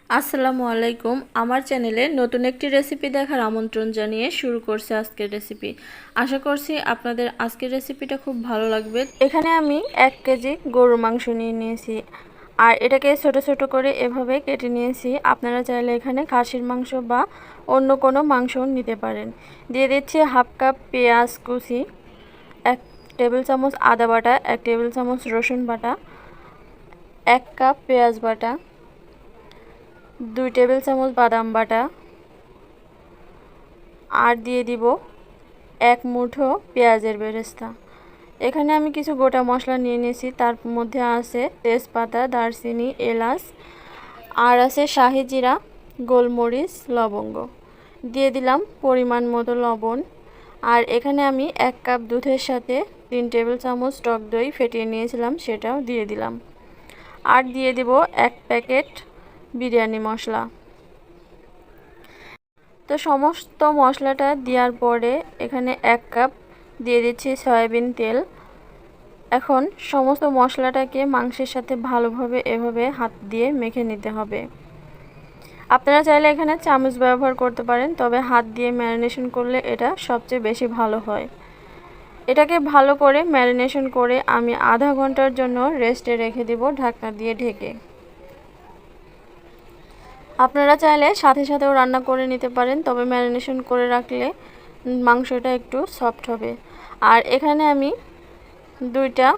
আসসালামু আলাইকুম। আমার চ্যানেলে নতুন একটি রেসিপি দেখার আমন্ত্রণ জানিয়ে শুরু করছি আজকের রেসিপি। আশা করছি আপনাদের আজকের রেসিপিটা খুব ভালো লাগবে। এখানে আমি 1 কেজি গরুর মাংস নিয়ে নিয়েছি আর এটাকে ছোট ছোট করে এভাবে কেটে নিয়েছি। আপনারা চাইলে এখানে খাসির মাংস বা অন্য কোনো মাংস নিতে পারেন। দিয়ে দিচ্ছি হাফ কাপ পেঁয়াজ কুচি, 1 টেবিল চামচ আদা বাটা, 1 টেবিল চামচ রসুন বাটা, 1 কাপ পেঁয়াজ বাটা, 2 টেবিল চামচ বাদাম বাটা আর দিয়ে দিব 1 মুঠো পেঁয়াজের বেরেস্তা। এখানে আমি কিছু গোটা মশলা নিয়ে নিয়েছি, তার মধ্যে আছে তেজপাতা, দারচিনি, এলাচ আর আছে শাহি জিরা, গোলমরিচ, লবঙ্গ। দিয়ে দিলাম পরিমাণ মতো লবণ। আর এখানে আমি 1 কাপ দুধের সাথে 3 টেবিল চামচ টক দই ফেটিয়ে নিয়েছিলাম, সেটাও দিয়ে দিলাম। আর দিয়ে দিব 1 প্যাকেট বিরিয়ানি মশলা। তো সমস্ত মশলাটা দেওয়ার পরে এখানে 1 কাপ দিয়ে দিচ্ছি সয়াবিন তেল। এখন সমস্ত মশলাটাকে মাংসের সাথে ভালোভাবে এভাবে হাত দিয়ে মেখে নিতে হবে। আপনারা চাইলে এখানে চামচ ব্যবহার করতে পারেন, তবে হাত দিয়ে ম্যারিনেশন করলে এটা সবচেয়ে বেশি ভালো হয়। এটাকে ভালো করে ম্যারিনেশন করে আমি আধা ঘন্টার জন্য রেস্টে রেখে দেব ঢাকনা দিয়ে ঢেকে। আপনারা চাইলে সাথে সাথেও রান্না করে নিতে পারেন, তবে ম্যারিনেশন করে রাখলে মাংসটা একটু সফট হবে। আর এখানে আমি 2টা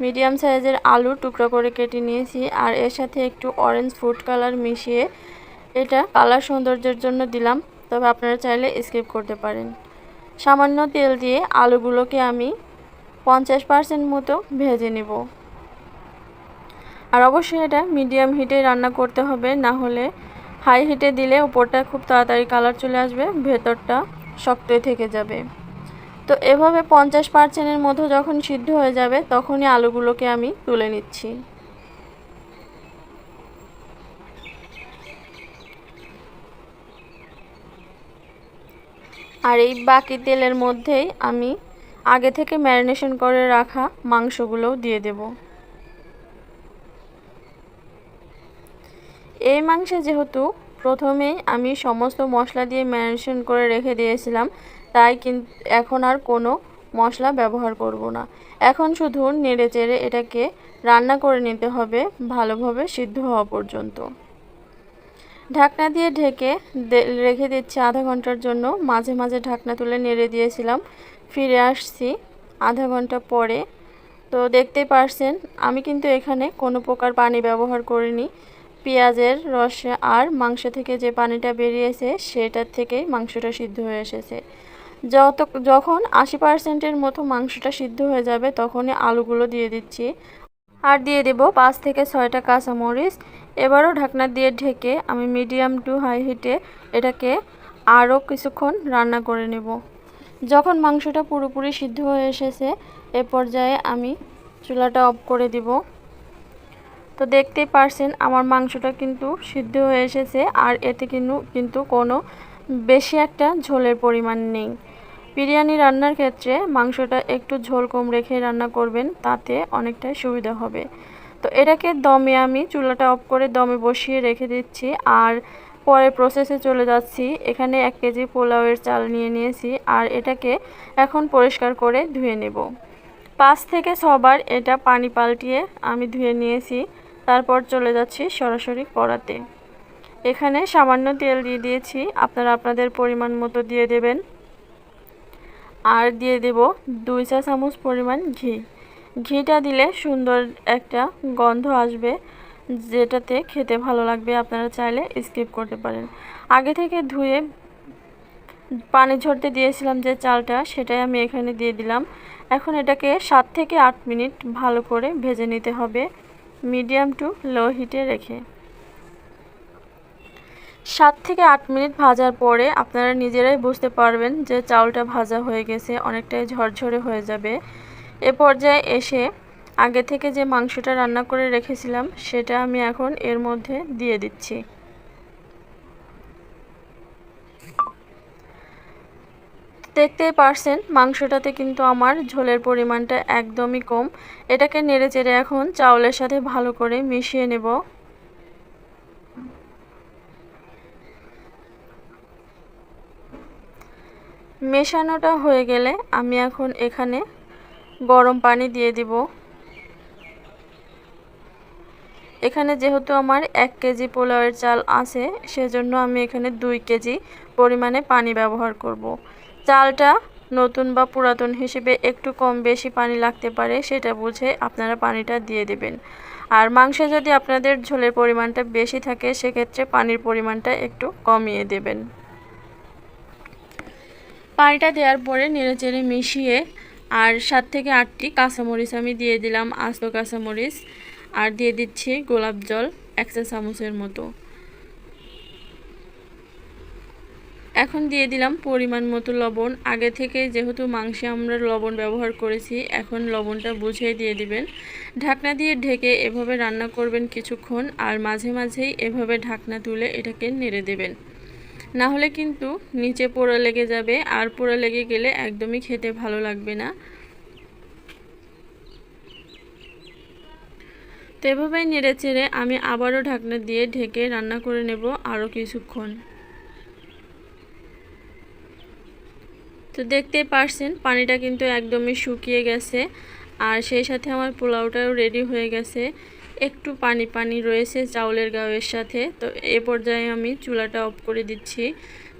মিডিয়াম সাইজের আলু টুকরো করে কেটে নিয়েছি আর এর সাথে একটু অরেঞ্জ ফুড কালার মিশিয়ে এটা কালার সৌন্দর্যের জন্য দিলাম, তবে আপনারা চাইলে স্কিপ করতে পারেন। সামান্য তেল দিয়ে আলুগুলোকে আমি 50% মতো ভেজে নেব। আর অবশ্যই এটা মিডিয়াম হিটে রান্না করতে হবে, না হলে হাই হিটে দিলে উপরটা খুব তাড়াতাড়ি কালার চলে আসবে, ভেতরটা শক্তই থেকে যাবে। তো এভাবে 50%-এর মতো যখন সিদ্ধ হয়ে যাবে তখনই আলুগুলোকে আমি তুলে নিচ্ছি। আর এই বাকি তেলের মধ্যেই আমি আগে থেকে ম্যারিনেশন করে রাখা মাংসগুলোও দিয়ে দেব। এই মাংসে যেহেতু প্রথমেই আমি সমস্ত মশলা দিয়ে ম্যারিনেশন করে রেখে দিয়েছিলাম, তাই কিন্তু এখন আর কোনো মশলা ব্যবহার করব না। এখন শুধু নেড়েচেড়ে এটাকে রান্না করে নিতে হবে ভালোভাবে সিদ্ধ হওয়া পর্যন্ত। ঢাকনা দিয়ে ঢেকে রেখে দিচ্ছি আধা ঘন্টার জন্য। মাঝে মাঝে ঢাকনা তুলে নেড়ে দিয়েছিলাম। ফিরে আসছি আধা ঘন্টা পরে। তো দেখতেই পারছেন আমি কিন্তু এখানে কোনো প্রকার পানি ব্যবহার করিনি। পেঁয়াজের রসে আর মাংস থেকে যে পানিটা বেরিয়েছে সেটার থেকেই মাংসটা সিদ্ধ হয়ে এসেছে। যখন 80%-এর মতো মাংসটা সিদ্ধ হয়ে যাবে তখনই আলুগুলো দিয়ে দিচ্ছি আর দিয়ে দেব 5 থেকে 6টা কাঁচামরিচ। এবারও ঢাকনা দিয়ে ঢেকে আমি মিডিয়াম টু হাই হিটে এটাকে আরও কিছুক্ষণ রান্না করে নেব। যখন মাংসটা পুরোপুরি সিদ্ধ হয়ে এসেছে এ পর্যায়ে আমি চুলাটা অফ করে দিব। তো দেখতেই পারছেন আমার মাংসটা কিন্তু সিদ্ধ হয়ে এসেছে আর এতে কিন্তু কোনো বেশি একটা ঝোলের পরিমাণ নেই। বিরিয়ানি রান্নার ক্ষেত্রে মাংসটা একটু ঝোল কম রেখে রান্না করবেন, তাতে অনেকটাই সুবিধা হবে। তো এটাকে দমে আমি চুলাটা অফ করে দমে বসিয়ে রেখে দিচ্ছি আর পরে প্রসেসে চলে যাচ্ছি। এখানে 1 কেজি পোলাওয়ের চাল নিয়ে নিয়েছি আর এটাকে এখন পরিষ্কার করে ধুয়ে নেব। 5 থেকে 6 বার এটা পানি পাল্টিয়ে আমি ধুয়ে নিয়েছি। তারপর চলে যাচ্ছি সরাসরি কড়াতে। এখানে সামান্য তেল দিয়ে দিয়েছি, আপনারা আপনাদের পরিমাণ মতো দিয়ে দেবেন। আর দিয়ে দেব 2 চা চামচ পরিমাণ ঘি। ঘিটা দিলে সুন্দর একটা গন্ধ আসবে, যেটাতে খেতে ভালো লাগবে। আপনারা চাইলে স্কিপ করতে পারেন। আগে থেকে ধুয়ে পানি ঝরতে দিয়েছিলাম যে চালটা, সেটাই আমি এখানে দিয়ে দিলাম। এখন এটাকে 7 থেকে 8 মিনিট ভালো করে ভেজে নিতে হবে মিডিয়াম টু লো হিটে রেখে। 7 থেকে 8 মিনিট ভাজার পরে আপনারা নিজেরাই বুঝতে পারবেন যে চাউলটা ভাজা হয়ে গেছে, অনেকটাই ঝরঝরে হয়ে যাবে। এ পর্যায়ে এসে আগে থেকে যে মাংসটা রান্না করে রেখেছিলাম সেটা আমি এখন এর মধ্যে দিয়ে দিচ্ছি। দেখতেই পারছেন মাংসটাতে কিন্তু আমার ঝোলের পরিমাণটা একদমই কম। এটাকে নেড়েচেড়ে এখন চাউলের সাথে ভালো করে মিশিয়ে নেব। মেশানোটা হয়ে গেলে আমি এখন এখানে গরম পানি দিয়ে দিব। এখানে যেহেতু আমার 1 কেজি পোলাওয়ের চাল আছে, সেজন্য আমি এখানে 2 কেজি পরিমাণে পানি ব্যবহার করব। চালটা নতুন বা পুরাতন হিসেবে একটু কম বেশি পানি লাগতে পারে, সেটা বুঝে আপনারা পানিটা দিয়ে দিবেন। আর মাংসে যদি আপনাদের ঝোলের পরিমাণটা বেশি থাকে, সেক্ষেত্রে পানির পরিমাণটা একটু কমিয়ে দেবেন। পানিটা দেওয়ার পরে নেড়েচেড়ে মিশিয়ে আর 7 থেকে 8টি কাঁচামরিচ আমি দিয়ে দিলাম, আস্ত কাঁচামরিচ। আর দিয়ে দিচ্ছি গোলাপ জল 1 চা চামচের মতো। এখন দিয়ে দিলাম পরিমাণ মতো লবণ। আগে থেকে যেহেতু মাংসে আমরা লবণ ব্যবহার করেছি, এখন লবণটা বুঝে দিয়ে দিবেন। ঢাকনা দিয়ে ঢেকে এভাবে রান্না করবেন কিছুক্ষণ, আর মাঝে মাঝেই এভাবে ঢাকনা তুলে এটাকে নেড়ে দেবেন। না হলে কিন্তু নিচে পোড়া লেগে যাবে, আর পোড়া লেগে গেলে একদমই খেতে ভালো লাগবে না। তো এভাবেই নেড়ে চেড়ে আমি আবারও ঢাকনা দিয়ে ঢেকে রান্না করে নেব আরও কিছুক্ষণ। তো দেখতেই পারছেন পানিটা কিন্তু একদমই শুকিয়ে গেছে, আর সেই সাথে আমার পোলাওটাও রেডি হয়ে গেছে। একটু পানি পানি রয়েছে চাউলের গাওয়ের সাথে। তো এ পর্যায়ে আমি চুলাটা অফ করে দিচ্ছি।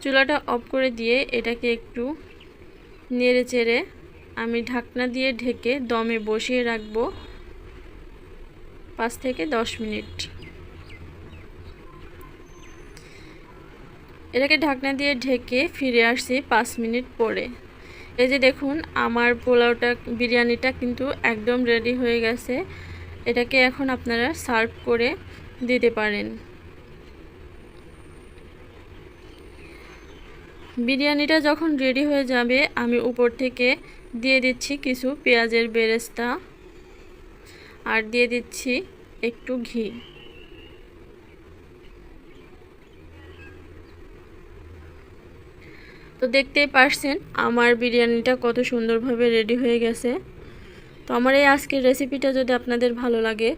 চুলাটা অফ করে দিয়ে এটাকে একটু নেড়ে চেড়ে আমি ঢাকনা দিয়ে ঢেকে দমে বসিয়ে রাখবো 5 থেকে 10 মিনিট। এটাকে ঢাকনা দিয়ে ঢেকে ফিরে আসছি 5 মিনিট পরে। এই যে দেখুন আমার পোলাওটা বিরিয়ানিটা কিন্তু একদম রেডি হয়ে গেছে। এটাকে এখন আপনারা সার্ভ করে দিতে পারেন। বিরিয়ানিটা যখন রেডি হয়ে যাবে, আমি উপর থেকে দিয়ে দিচ্ছি কিছু পেঁয়াজের বেরেস্তা, আর দিয়ে দিচ্ছি একটু ঘি। তো দেখতেই পারছেন আমার বিরিয়ানিটা কত সুন্দরভাবে রেডি হয়ে গেছে। তো আমার এই আজকের রেসিপিটা যদি আপনাদের ভালো লাগে,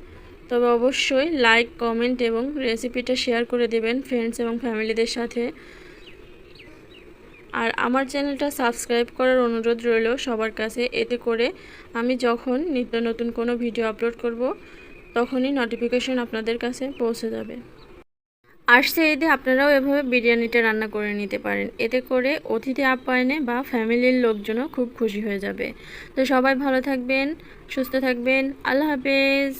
তবে অবশ্যই লাইক, কমেন্ট এবং রেসিপিটা শেয়ার করে দেবেন ফ্রেন্ডস এবং ফ্যামিলিদের সাথে। আর আমার চ্যানেলটা সাবস্ক্রাইব করার অনুরোধ রইল সবার কাছে। এতে করে আমি যখন নিত্য নতুন কোনো ভিডিও আপলোড করব, তখনই নোটিফিকেশন আপনাদের কাছে পৌঁছে যাবে। আসছে ঈদে আপনারাও এভাবে বিরিয়ানিটা রান্না করে নিতে পারেন। এতে করে অতিথি আপ্যায়নে বা ফ্যামিলির লোকজনও খুব খুশি হয়ে যাবে। তো সবাই ভালো থাকবেন, সুস্থ থাকবেন। আল্লাহ হাফেজ।